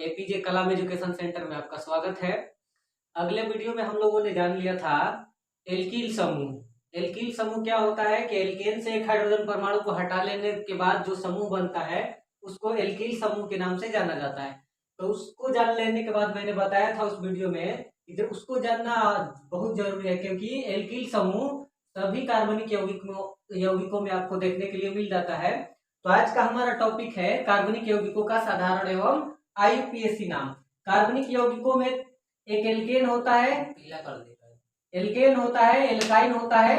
APJ कलाम education centre में आपका स्वागत है। अगले वीडियो में हम लोगों ने जान लिया था एल्कील समूह। एल्कील समूह क्या होता है कि एल्केन से एक हाइड्रोजन परमाणु को हटा लेने के बाद जो समूह बनता है उसको एल्कील समूह के नाम से जाना जाता है। तो उसको जान लेने के बाद मैंने बताया था उस वीडियो में कि जब उसको जानना बहुत जरूरी है, क्योंकि एल्कील समूह सभी कार्बनिक यौगिकों में आपको देखने के लिए मिल जाता है। तो आज का हमारा टॉपिक है कार्बनिक यौगिकों का साधारण एवं आईयूपीएसी नाम। कार्बनिक यौगिकों में एक एल्केन होता है, एल्केन होता है, एल्काइन होता है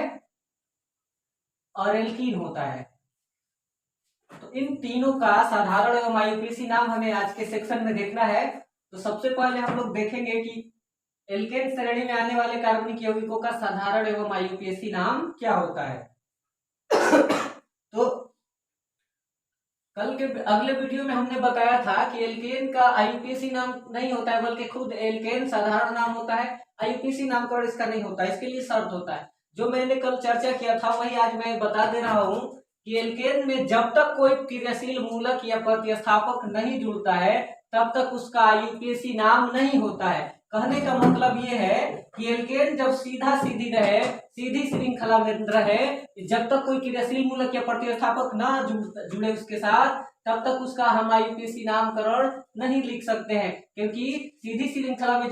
और एल्कीन होता है। तो इन तीनों का साधारण एवं आईयूपीएसी नाम हमें आज के सेक्शन में देखना है। तो सबसे पहले हम लोग देखेंगे कि एल्केन श्रेणी में आने वाले कार्बनिक यौगिकों का साधारण एवं आईयूपीएसी नाम क्या होता है। तो कल के अगले वीडियो में हमने बताया था कि एल्केन का आईयूपीएसी नाम नहीं होता है, बल्कि खुद एल्केन साधारण नाम होता है। आईयूपीएसी नामकरण इसका नहीं होता, इसके लिए शर्त होता है। जो मैंने कल चर्चा किया था वही आज मैं बता दे रहा हूं कि एल्केन में जब तक कोई क्रियाशील मूलक या प्रतिस्थापक नहीं जुड़ता है तब तक उसका आईयूपीएसी नाम नहीं होता है। कहने का मतलब ये है कि एल्केन जब सीधा सीधी रहे, सीधी श्रृंखला में रहे, जब तक कोई क्रियाशील मूलक या प्रतिस्थापक ना जुड़े उसके साथ, तब तक उसका हम आईयूपीएसी नामकरण नहीं लिख सकते हैं। क्योंकि सीधी श्रृंखला में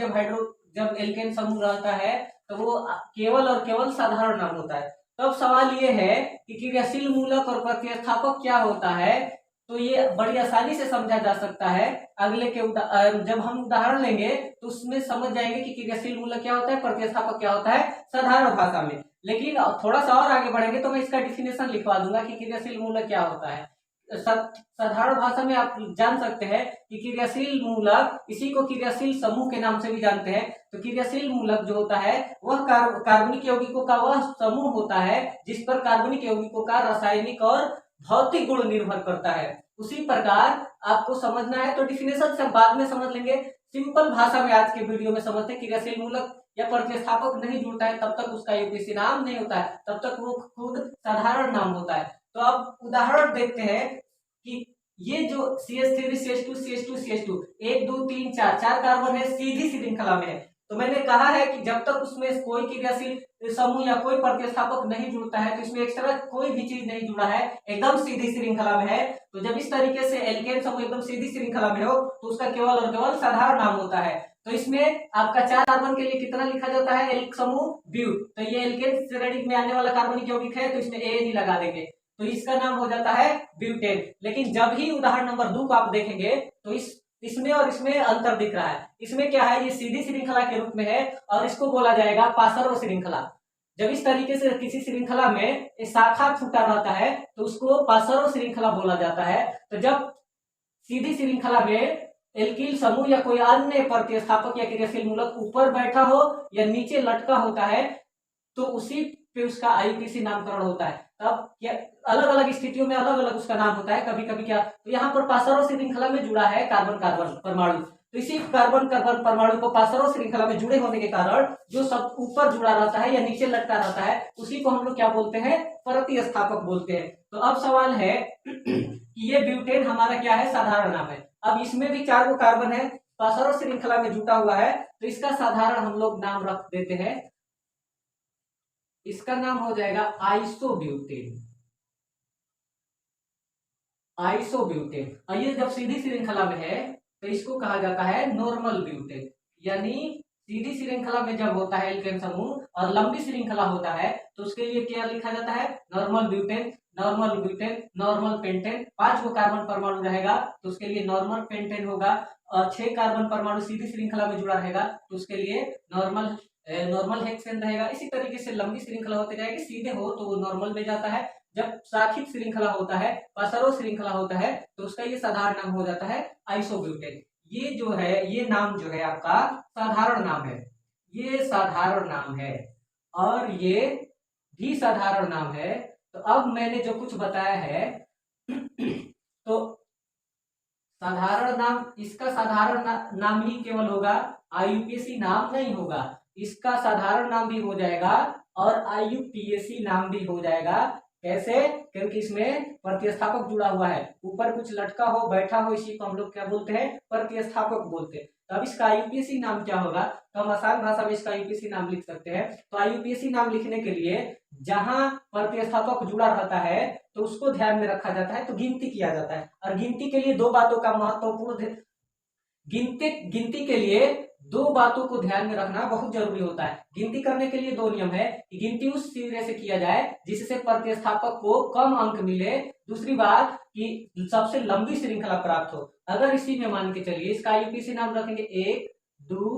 जब एल्केन समूह रहता है तो वो केवल और केवल साधारण नाम होता है। तो अब सवाल ये है कि क्रियाशील मूलक और प्रतिस्थापक क्या होता है। तो ये बड़ी आसानी से समझा जा सकता है। अगले के जब हम उदाहरण लेंगे तो उसमें समझ जाएंगे कि क्रियाशील मूलक क्या होता है, प्रतिस्थापक क्या होता है साधारण भाषा में। लेकिन थोड़ा सा और आगे बढ़ेंगे तो मैं इसका डिफिनेशन लिखवा दूंगा कि क्रियाशील मूलक क्या होता है। साधारण भाषा में आप जान सकते हैं कि क्रियाशील मूलक, इसी को क्रियाशील समूह के नाम से भी जानते हैं। तो क्रियाशील मूलक जो होता है वह कार्बनिक यौगिकों का वह समूह होता है जिस पर कार्बनिक यौगिकों का रासायनिक और भौतिक गुण निर्भर करता है। उसी प्रकार आपको समझना है तो डिफिनेशन से बाद में समझ लेंगे। सिंपल भाषा में आज के वीडियो में समझते हैं। क्रियाशील मूलक या प्रतिस्थापक नहीं जुड़ता है तब तक उसका आईयूपीएसी नाम नहीं होता है, तब तक वो खुद साधारण नाम होता है। तो अब उदाहरण देखते हैं कि ये जो CH3 CH2 CH2 CH2 1 2 3 4 carbon है, सीधी श्रृंखला में है। तो मैंने कहा है कि जब तक उसमें कोई क्रियाशील समूह या कोई प्रतिस्थापक नहीं जुड़ता है तो इसमें एक्स्ट्रा कोई भी चीज नहीं जुड़ा है, एकदम सीधी श्रृंखला में है। तो जब इस तरीके से एल्केन समूह एकदम सीधी श्रृंखला में हो तो उसका केवल और केवल साधारण नाम होता है। तो इसमें आपका 4 कार्बन के लिए कितना लिखा जाता है, एल्क समूह ब्यूट। तो ये एल्केन श्रेणी में आने वाला कार्बनिक यौगिक है तो इसमें AN लगा देंगे, तो इसका नाम हो जाता है ब्यूटेन। लेकिन जब ही उदाहरण नंबर 2 को आप देखेंगे तो इसमें और इसमें अंतर दिख रहा है। इसमें क्या है, ये सीधी श्रृंखला के रूप में है और इसको बोला जाएगा पार्श्व श्रृंखला। जब इस तरीके से किसी श्रृंखला में शाखा छूटा रहता है तो उसको पार्श्व श्रृंखला बोला जाता है। तो जब सीधी श्रृंखला में एल्कील समूह या कोई अन्य प्रतिस्थापक या क्रियाशील मूलक ऊपर बैठा हो या नीचे लटका होता है तो उसी पे उसका आईयूपीएसी नामकरण होता है। तब अलग अलग स्थितियों में अलग अलग उसका नाम होता है। कभी कभी क्या, तो यहाँ पर पार्श्व श्रृंखला में जुड़ा है कार्बन कार्बन परमाणु, तो इसी कार्बन कार्बन परमाणु को पार्श्व श्रृंखला में जुड़े होने के कारण जो सब ऊपर जुड़ा रहता है या नीचे लटका रहता है उसी को हम लोग क्या बोलते हैं, प्रतिस्थापक बोलते हैं। तो अब सवाल है कि ये ब्यूटेन हमारा क्या है, साधारण नाम है। अब इसमें भी 4 कार्बन है, पार्श्व श्रृंखला में जुटा हुआ है, तो इसका साधारण हम लोग नाम रख देते हैं, इसका नाम हो जाएगा आइसोब्यूटेन। आइसोब्यूटेन। और ये जब सीधी श्रृंखला में है तो इसको कहा जाता है नॉर्मल ब्यूटेन। यानी सीधी श्रृंखला में जब होता है एल्केन समूह और लंबी श्रृंखला होता है तो उसके लिए क्या लिखा जाता है, normal butane, normal butane, normal pentane. 5 carbon परमाणु रहेगा तो उसके लिए नॉर्मल पेंटेन होगा, और 6 कार्बन परमाणु सीधी श्रृंखला में जुड़ा रहेगा तो उसके लिए नॉर्मल हेक्सेन रहेगा। इसी तरीके से लंबी श्रृंखला होते जाएगी, सीधे हो तो वो नॉर्मल में जाता है। जब शाखित श्रृंखला होता है, पार्श्व श्रृंखला होता है तो उसका ये साधारण नाम हो जाता है आइसोब्यूटेन। ये जो है, ये नाम जो है आपका साधारण नाम है, ये साधारण नाम है और ये भी साधारण नाम है। तो अब मैंने जो कुछ बताया है तो साधारण नाम, इसका साधारण नाम ही केवल होगा, आईयूपीएसी नाम नहीं होगा। इसका साधारण नाम भी हो जाएगा और आईयूपीएसी नाम भी हो जाएगा। कैसे? क्योंकि इसमें प्रतिस्थापक जुड़ा हुआ है, ऊपर कुछ लटका हो बैठा हो, इसी को हम लोग क्या बोलते हैं? प्रतिस्थापक बोलते हैं। तो अब इसका आईयूपीएसी नाम क्या होगा? तो हम आसान भाषा में इसका आईयूपीएसी नाम लिख सकते हैं। तो आईयूपीएसी नाम लिखने के लिए जहां प्रतिस्थापक जुड़ा रहता है तो उसको ध्यान में रखा जाता है, तो गिनती किया जाता है। और गिनती के लिए दो बातों का महत्वपूर्ण गिनती के लिए दो बातों को ध्यान में रखना बहुत जरूरी होता है। गिनती करने के लिए दो नियम है कि गिनती उस सिरे से किया जाए जिससे प्रतिस्थापक को कम अंक मिले, दूसरी बात कि सबसे लंबी श्रृंखला प्राप्त हो। अगर इसी में मान के चलिए इसका आईयूपीएसी नाम रखेंगे 1 2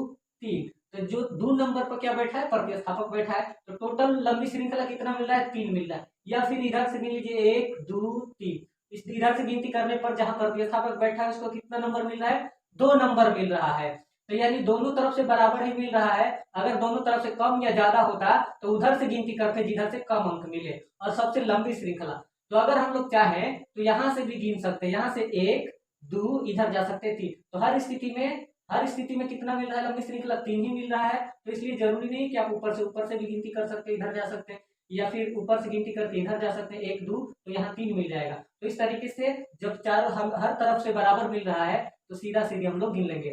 3, तो जो 2 नंबर पर क्या बैठा है? प्रतिस्थापक बैठा है, तो टोटल लंबी श्रृंखला कितना मिल रहा है? 3 मिल रहा है। या फिर इधर से मिल लीजिए 1 2 3, इस इधर से गिनती करने पर जहां प्रतिस्थापक बैठा है उसको कितना नंबर मिल रहा है? 2 नंबर मिल रहा है। तो यानी दोनों तरफ से बराबर ही मिल रहा है। अगर दोनों तरफ से कम या ज्यादा होता तो उधर से गिनती करते जिधर से कम अंक मिले, और सबसे लंबी श्रृंखला। तो अगर हम लोग चाहें तो यहां से भी गिन सकते हैं, यहां से 1 2 इधर जा सकते 3, तो हर स्थिति में कितना मिल रहा है? लंबी श्रृंखला 3 ही मिल रहा है। तो इसलिए जरूरी नहीं कि आप ऊपर से भी गिनती कर सकते हैं, इधर जा सकते हैं, या फिर ऊपर से गिनती करके इधर जा सकते हैं 1 2, तो यहाँ 3 मिल जाएगा। तो इस तरीके से जब चारों हम हर तरफ से बराबर मिल रहा है तो सीधा सीधे हम लोग गिन लेंगे,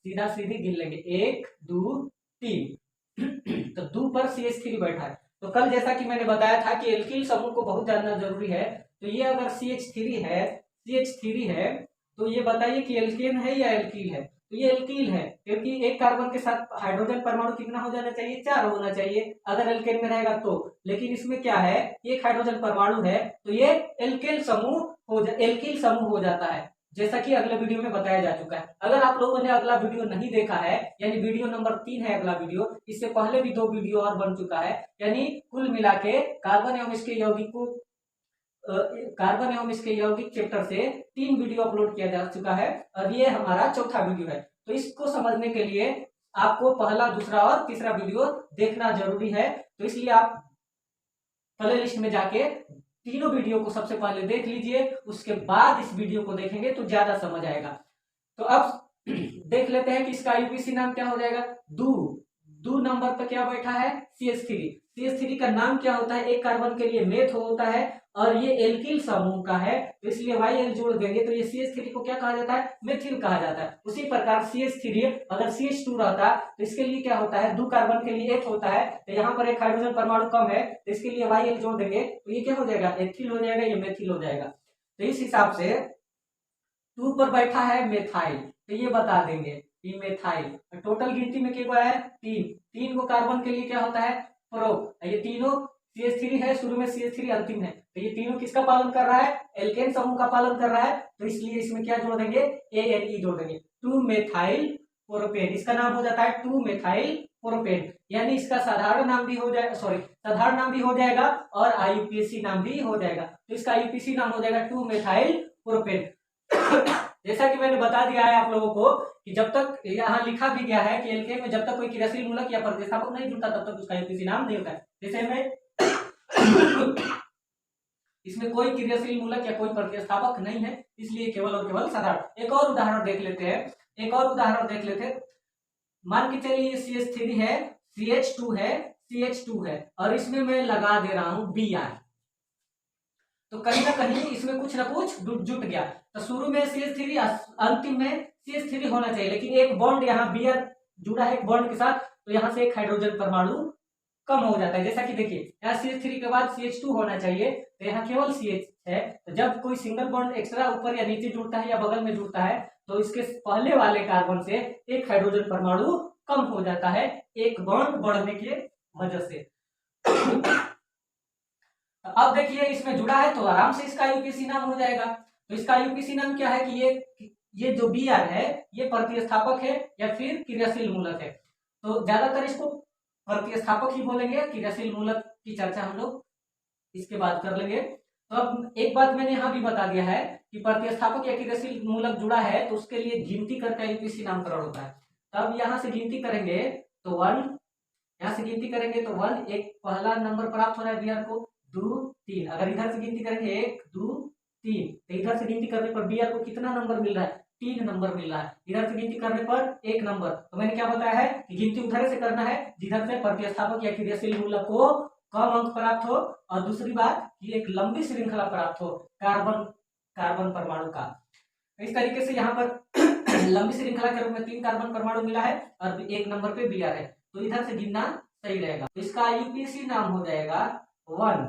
सीधा सीधे गिन लेंगे 1 2 3। तो 2 पर CH3 बैठा है। तो कल जैसा कि मैंने बताया था कि एल्किल समूह को बहुत जानना जरूरी है। तो ये अगर CH3 है तो ये बताइए कि एल्केन है या एल्कील है? तो ये एल्कील है, क्योंकि एक कार्बन के साथ हाइड्रोजन परमाणु कितना हो जाना चाहिए? 4 होना चाहिए अगर एल्केन में रहेगा तो। लेकिन इसमें क्या है? एक हाइड्रोजन परमाणु है, तो ये एल्किल समूह हो जाता है, जैसा कि अगले वीडियो में बताया जा चुका है। अगर आप लोगों ने अगला वीडियो नहीं देखा है, यानी वीडियो नंबर 3 है अगला वीडियो, इससे पहले भी 2 वीडियो और बन चुका है, यानी कुल मिला के कार्बन एवं इसके यौगिक चैप्टर से 3 वीडियो अपलोड किया जा चुका है, और ये हमारा चौथा वीडियो है। तो इसको समझने के लिए आपको पहला, दूसरा और तीसरा वीडियो देखना जरूरी है। तो इसलिए आप प्ले लिस्ट में जाके तीनों वीडियो को सबसे पहले देख लीजिए, उसके बाद इस वीडियो को देखेंगे तो ज्यादा समझ आएगा। तो अब देख लेते हैं कि इसका आईयूपीएसी नाम क्या हो जाएगा। 2 नंबर पर क्या बैठा है? CH3 का नाम क्या होता है? एक कार्बन के लिए मेथ होता है, और ये एल्किल समूह का है, तो इसलिए YL जोड़ देंगे तो ये CH3 को क्या कहा जाता है? मेथिल कहा जाता है। उसी प्रकार CH3 अगर CH2 रहता तो इसके लिए क्या होता है? 2 कार्बन के लिए एथ होता है, तो यहाँ पर एक हाइड्रोजन परमाणु कम है, तो इसके लिए YL जोड़ देंगे तो ये क्या हो जाएगा? एथिल हो जाएगा, ये मेथिल हो जाएगा। तो इस हिसाब से 2 पर बैठा है मेथाइल, तो ये बता देंगे कि मेथाइल। टोटल गिनती में क्या है? 3 को कार्बन के लिए क्या होता है? प्रो। ये तीनों CH3 है, शुरू में CH3 अंतिम है, तो ये तीनों किसका पालन कर रहा है? एल्केन समूह का पालन कर रहा है, तो इसलिए इसमें क्या जोड़ देंगे? ANE जोड़ देंगे, 2 मेथाइल प्रोपेन। इसका नाम हो जाता है 2 मेथाइल प्रोपेन, यानी इसका साधारण नाम भी हो जाएगा और आईयूपीएसी नाम भी हो जाएगा। तो इसका आईयूपीएसी नाम हो जाएगा 2 मेथाइल प्रोपेन। जैसा कि मैंने बता दिया है आप लोगों को कि जब तक यहाँ लिखा भी गया है कि एल्केन में जब तक कोई क्रियाशील मूलक या प्रतिस्थापक नहीं जुड़ता तब तक उसका आईयूपीएसी नाम नहीं होता है। जैसे में इसमें कोई क्रियाशील मूलक या कोई प्रतिस्थापक नहीं है, इसलिए केवल और केवल साधारण। एक और उदाहरण देख लेते हैं। मान के चलिए CH3 है, CH2 है और इसमें मैं लगा दे रहा हूं Br, तो कहीं ना कहीं इसमें कुछ ना कुछ जुट गया। तो शुरू में CH3, अंतिम में CH3 होना चाहिए, लेकिन एक बॉन्ड यहाँ Br जुड़ा है एक बॉन्ड के साथ, तो यहाँ से एक हाइड्रोजन परमाणु कम हो जाता है। जैसा कि देखिए यहाँ CH3 के बाद CH2 होना चाहिए, तो यहाँ केवल CH है। तो जब कोई सिंगल बॉन्ड एक्स्ट्रा ऊपर या नीचे जुड़ता है या बगल में जुड़ता है, तो इसके पहले वाले कार्बन से एक हाइड्रोजन परमाणु कम हो जाता है, एक बॉन्ड बढ़ने की वजह से। अब देखिए इसमें जुड़ा है तो आराम से इसका आईयूपीएसी नाम हो जाएगा। तो इसका आईयूपीएसी नाम क्या है कि ये जो Br है ये प्रतिस्थापक है या फिर क्रियाशील मूलक है। तो ज्यादातर इसको प्रतिस्थापक ही बोलेंगे, क्रियाशील मूलक की चर्चा हम लोग इसके बाद कर लेंगे। तो अब एक बात मैंने यहाँ भी बता दिया है कि प्रतिस्थापक या क्रियाशील मूलक जुड़ा है तो उसके लिए गिनती करके आईयूपीएसी नामकरण होता है। तब यहाँ से गिनती करेंगे तो 1, यहाँ से गिनती करेंगे तो 1, एक पहला नंबर प्राप्त हो रहा है Br को, 2 3। अगर इधर से गिनती करेंगे 1 2 3, तो इधर से गिनती करने पर Br को कितना नंबर मिल रहा है? 3 नंबर मिल रहा है। इधर से गिनती करने पर 1 नंबर। तो मैंने क्या बताया है कि गिनती उधर से करना है जिधर से प्रतिस्थापक या क्रियाशील मूलक को कम अंक प्राप्त हो, और दूसरी बात कि एक लंबी श्रृंखला प्राप्त हो कार्बन कार्बन परमाणु का। इस तरीके से यहाँ पर लंबी श्रृंखला के रूप में 3 कार्बन परमाणु मिला है और एक नंबर पे Br है, तो इधर से गिनना सही रहेगा। तो इसका आईयूपीएसी नाम हो जाएगा 1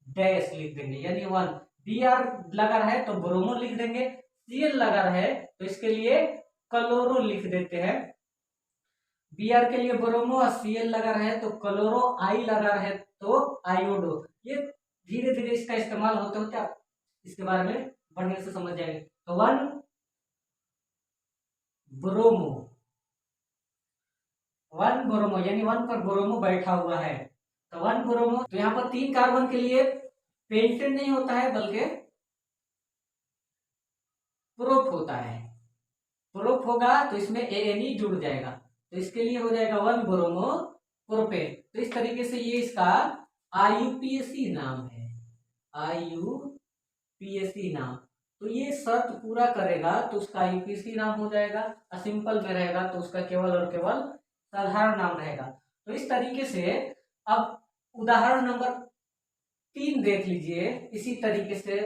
डैश लिख देंगे, यानी 1। Br लगा है तो ब्रोमो लिख देंगे, Cl लगा है तो इसके लिए क्लोरो लिख देते हैं। Br के लिए ब्रोमो और Cl लगा है तो क्लोरो, I लगा है तो आयोडो। ये धीरे धीरे इसका इस्तेमाल होते होते आप इसके बारे में बढ़िया से समझ जाएंगे। तो 1 ब्रोमो, 1 ब्रोमो यानी 1 पर ब्रोमो बैठा हुआ है, तो 1 ब्रोमो। तो यहाँ पर 3 कार्बन के लिए पेंटेन नहीं होता है बल्कि प्रोप होता है। प्रोप होगा तो इसमें एएनई जुड़ जाएगा, तो इसके लिए हो जाएगा 1 ब्रोमो प्रोपेन। तो इस तरीके से ये इसका आईयूपीएसी नाम है, आईयूपीएसी नाम। तो ये शर्त पूरा करेगा तो उसका आईयूपीएसी नाम हो जाएगा, और सिंपल में रहेगा तो उसका केवल और केवल साधारण नाम रहेगा। तो इस तरीके से अब उदाहरण नंबर 3 देख लीजिए। इसी तरीके से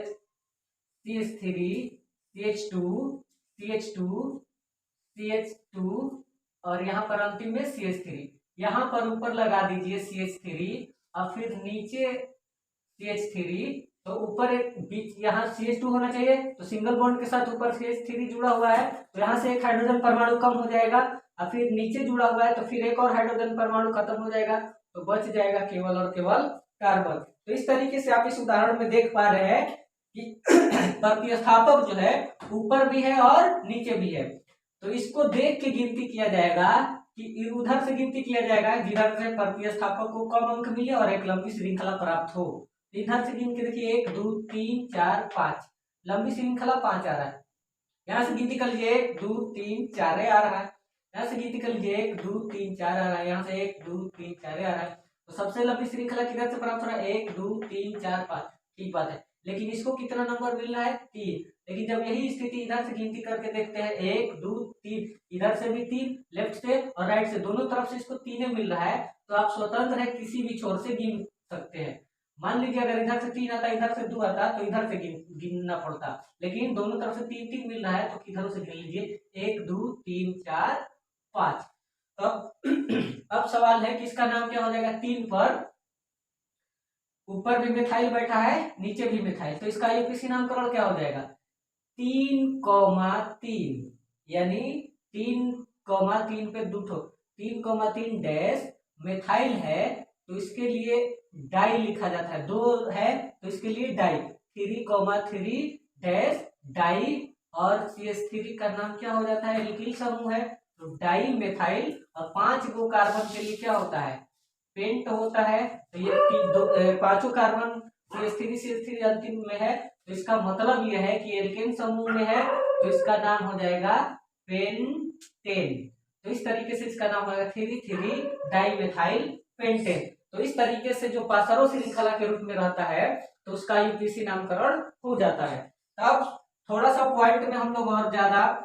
CH3 CH2 CH2 CH2 और यहाँ पर अंतिम में CH3। यहाँ पर ऊपर लगा दीजिए CH3 और फिर नीचे CH3, तो ऊपर एक बीच यहाँ CH2 होना चाहिए, तो सिंगल बॉन्ड के साथ ऊपर CH3 जुड़ा हुआ है तो यहाँ से एक हाइड्रोजन परमाणु कम हो जाएगा, और फिर नीचे जुड़ा हुआ है तो फिर एक और हाइड्रोजन परमाणु खत्म हो जाएगा, तो बच जाएगा केवल और केवल कार्बन। तो इस तरीके से आप इस उदाहरण में देख पा रहे हैं कि प्रतिस्थापक जो है ऊपर भी है और नीचे भी है, तो इसको देख के गिनती किया जाएगा कि उधर से गिनती किया जाएगा जिधर से प्रतिस्थापक को कम अंक मिले और एक लंबी श्रृंखला प्राप्त हो। इधर से गिन के देखिए 1 2 3 4 5, लंबी श्रृंखला 5 आ रहा है। यहाँ से गिनती कर लीजिए 1 2 3 4 आ रहा है, यहाँ से गिनती कर लीजिए 1 2 3 4 आ रहा है, यहाँ से 1 2 3 4 आ रहा है। तो सबसे लंबी श्रृंखला किधर से प्राप्त हो रहा है 1 2 3 4 5, ठीक बात है। लेकिन इसको कितना नंबर मिल रहा है 3। लेकिन जब यही स्थिति इधर से गिनती करके देखते हैं 1 2 3, इधर से भी 3, लेफ्ट से और राइट से दोनों तरफ से इसको 3 मिल रहा है, तो आप स्वतंत्र है किसी भी छोर से गिन सकते हैं। मान लीजिए अगर इधर से 3 आता इधर से 2 आता तो इधर से गिनना पड़ता, लेकिन दोनों तरफ से 3 मिल रहा है तो किधरों से गिन लीजिए 1 2 3 4 5। तो अब सवाल है कि इसका नाम क्या हो जाएगा। 3 पर ऊपर भी मिथाइल बैठा है नीचे भी मिथाइल, तो इसका आईयूपीएसी नामकरण क्या हो जाएगा 3,3, यानी 3,3 पे 2 3,3 डैश मिथाइल है तो इसके लिए डाई लिखा जाता है, 2 है तो इसके लिए डाई 3,3 डैश डाई, और CH3 का नाम क्या हो जाता है एल्किल समूह है तो डाई मिथाइल, और 5 गो कार्बन के लिए क्या होता है पेंट होता है। तो ये 5 कार्बन CH3 अंतिम में है, तो इसका मतलब यह है कि एल्केन समूह में है तो इसका नाम हो जाएगा पेंटेन। तो इस तरीके से इसका नाम होगा 3,3 डाइमेथाइल पेंटेन। तो इस तरीके से जो पासरो श्रृंखला के रूप में रहता है तो उसका आईयूपीएसी नामकरण हो जाता है। अब थोड़ा सा पॉइंट में हम लोग और ज्यादा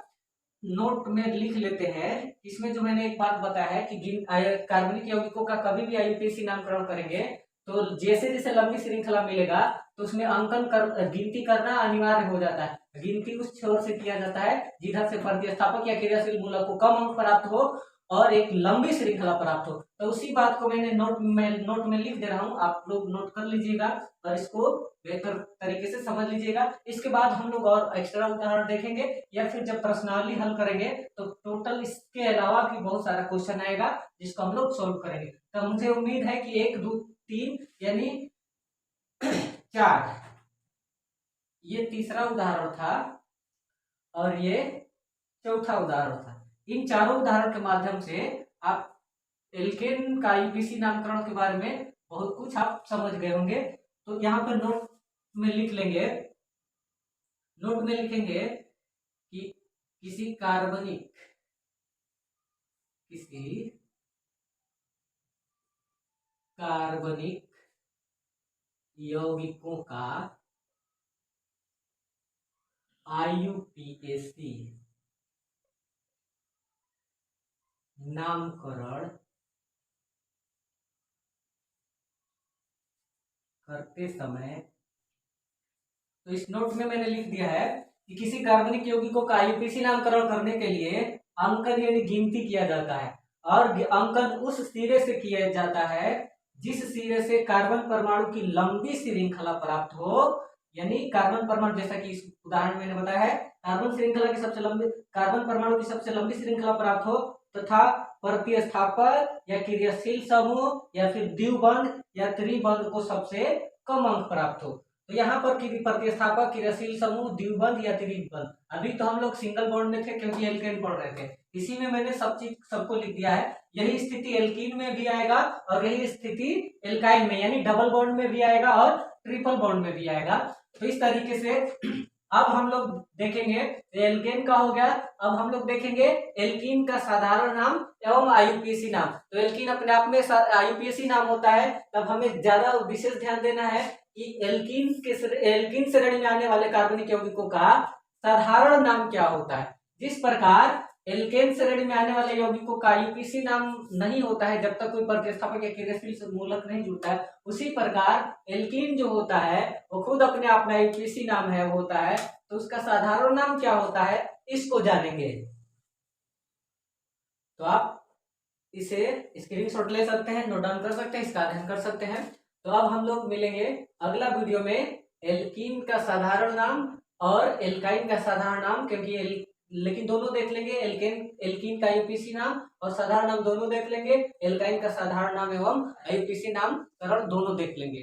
नोट में लिख लेते हैं। इसमें जो मैंने एक बात बताया है कि कार्बनिक यौगिकों का कभी भी आईयूपीएसी नामकरण करेंगे तो जैसे जैसे लंबी श्रृंखला मिलेगा तो उसमें अंकन गिनती करना अनिवार्य हो जाता है। गिनती उस छोर से किया जाता है जिधर से प्रतिस्थापक या क्रियाशील मूलक को कम अंक प्राप्त हो और एक लंबी श्रृंखला प्राप्त हो। तो उसी बात को मैंने नोट में लिख दे रहा हूँ, आप लोग नोट कर लीजिएगा और इसको बेहतर तरीके से समझ लीजिएगा। इसके बाद हम लोग और एक्स्ट्रा उदाहरण देखेंगे या फिर जब प्रश्नावली हल करेंगे तो टोटल इसके अलावा भी बहुत सारा क्वेश्चन आएगा जिसको हम लोग सोल्व करेंगे। तो मुझे उम्मीद है कि 1 2 3 यानी 4 ये तीसरा उदाहरण था और ये चौथा उदाहरण था। इन चारों उदाहरण के माध्यम से आप एल्केन का आईयूपीएसी नामकरण के बारे में बहुत कुछ आप समझ गए होंगे। तो यहाँ पर नोट में लिख लेंगे, नोट में लिखेंगे कि किसी कार्बनिक यौगिकों का आईयूपीएसी नामकरण करते समय, तो इस नोट में मैंने लिख दिया है कि किसी कार्बनिक यौगिकों का आईयूपीएसी नामकरण करने के लिए अंकन यानी गिनती किया जाता है, और अंकन उस सिरे से किया जाता है जिस सिरे से कार्बन परमाणु की लंबी श्रृंखला प्राप्त हो। यानी कार्बन परमाणु, जैसा कि इस उदाहरण मैंने बताया है, कार्बन श्रृंखला की सबसे लंबी, कार्बन परमाणु की सबसे लंबी श्रृंखला प्राप्त हो तथा प्रतिस्थापक या क्रियाशील समूह या फिर द्विबंध या त्रिबंध को सबसे कम अंक प्राप्त हो। तो यहाँ पर प्रतिस्थापक, क्रियाशील समूह, द्विबंध या त्रिबंध, अभी तो हम लोग सिंगल बॉन्ड में थे क्योंकि एल्केन पढ़ रहे थे, इसी में मैंने सब चीज सबको लिख दिया है। यही स्थिति एल्कीन में भी आएगा और यही स्थिति एल्काइन में, यानी डबल बॉन्ड में भी आएगा और ट्रिपल बॉन्ड में भी आएगा। तो इस तरीके से अब हम लोग देखेंगे, एल्केन का हो गया, अब हम लोग देखेंगे एल्कीन का साधारण नाम एवं आईयूपीएसी नाम। तो एल्कीन अपने आप में आईयूपीएसी नाम होता है, तब हमें ज्यादा विशेष ध्यान देना है कि एल्कीन श्रेणी में आने वाले कार्बनिक यौगिकों का साधारण नाम क्या होता है। जिस प्रकार एल्केन श्रेणी में आने वाले यौगिकों का आईयूपीएसी नाम नहीं होता है जब तक कोई प्रतिस्थापक या क्रियाशील मूलक नहीं जुड़ता है, उसी प्रकार एल्कीन जो होता है वो खुद अपने आप में आईयूपीएसी नाम है होता है। तो उसका साधारण नाम क्या होता है इसको जानेंगे। तो आप इसे स्क्रीनशॉट ले सकते हैं, नोट डाउन कर सकते हैं, इसका अध्ययन कर सकते हैं। तो अब हम लोग मिलेंगे अगला वीडियो में एल्कीन का साधारण नाम और एल्काइन का साधारण नाम, क्योंकि लेकिन दोनों देख लेंगे, एल्कीन का आईयूपीएसी नाम और साधारण नाम दोनों देख लेंगे, एल्काइन का साधारण नाम एवं आईयूपीएसी नाम सरल दोनों देख लेंगे।